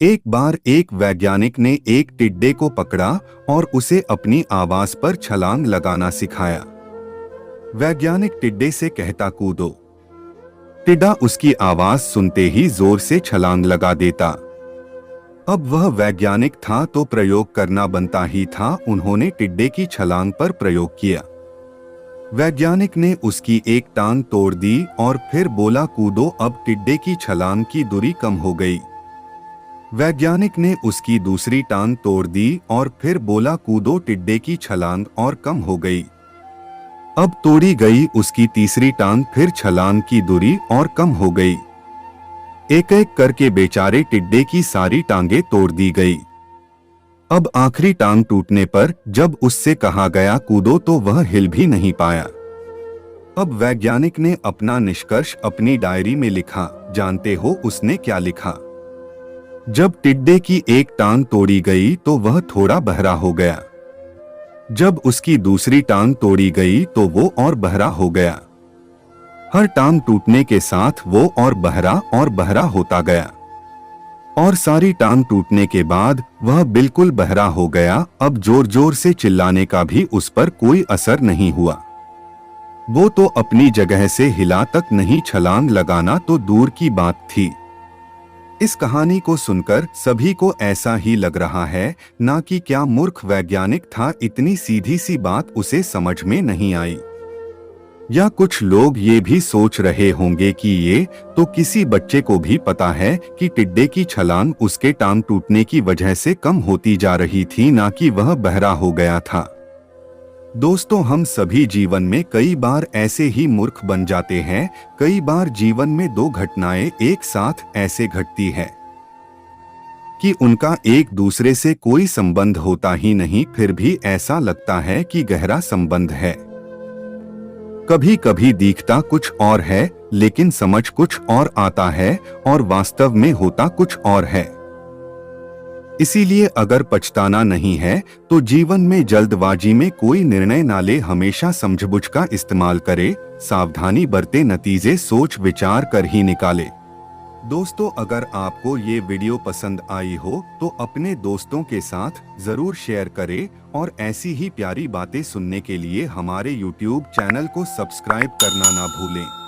एक बार एक वैज्ञानिक ने एक टिड्डे को पकड़ा और उसे अपनी आवाज पर छलांग लगाना सिखाया। वैज्ञानिक टिड्डे से कहता कूदो। टिड्डा उसकी आवाज सुनते ही जोर से छलांग लगा देता। अब वह वैज्ञानिक था तो प्रयोग करना बनता ही था। उन्होंने टिड्डे की छलांग पर प्रयोग किया। वैज्ञानिक ने उसकी एक टांग तोड़ दी और फिर बोला कूदो। अब टिड्डे की छलांग की दूरी कम हो गई। वैज्ञानिक ने उसकी दूसरी टांग तोड़ दी और फिर बोला कूदो। टिड्डे की छलांग और कम हो गई। अब तोड़ी गई उसकी तीसरी टांग, फिर छलांग की दूरी और कम हो गई। एक एक करके बेचारे टिड्डे की सारी टांगें तोड़ दी गई। अब आखिरी टांग टूटने पर जब उससे कहा गया कूदो तो वह हिल भी नहीं पाया। अब वैज्ञानिक ने अपना निष्कर्ष अपनी डायरी में लिखा। जानते हो उसने क्या लिखा? जब टिड्डे की एक टांग तोड़ी गई तो वह थोड़ा बहरा हो गया। जब उसकी दूसरी टांग तोड़ी गई तो वो और बहरा हो गया। हर टांग टूटने के साथ वो और बहरा होता गया और सारी टांग टूटने के बाद वह बिल्कुल बहरा हो गया। अब जोर जोर से चिल्लाने का भी उस पर कोई असर नहीं हुआ। वो तो अपनी जगह से हिला तक नहीं, छलांग लगाना तो दूर की बात थी। इस कहानी को सुनकर सभी को ऐसा ही लग रहा है ना कि क्या मूर्ख वैज्ञानिक था, इतनी सीधी सी बात उसे समझ में नहीं आई। या कुछ लोग ये भी सोच रहे होंगे कि ये तो किसी बच्चे को भी पता है कि टिड्डे की छलांग उसके टांग टूटने की वजह से कम होती जा रही थी, ना कि वह बहरा हो गया था। दोस्तों, हम सभी जीवन में कई बार ऐसे ही मूर्ख बन जाते हैं। कई बार जीवन में दो घटनाएं एक साथ ऐसे घटती है कि उनका एक दूसरे से कोई संबंध होता ही नहीं, फिर भी ऐसा लगता है कि गहरा संबंध है। कभी कभी दिखता कुछ और है लेकिन समझ कुछ और आता है और वास्तव में होता कुछ और है। इसीलिए अगर पछताना नहीं है तो जीवन में जल्दबाजी में कोई निर्णय ना ले, हमेशा समझबूझ का इस्तेमाल करे, सावधानी बरते, नतीजे सोच विचार कर ही निकाले। दोस्तों, अगर आपको ये वीडियो पसंद आई हो तो अपने दोस्तों के साथ जरूर शेयर करें और ऐसी ही प्यारी बातें सुनने के लिए हमारे YouTube चैनल को सब्सक्राइब करना ना भूलें।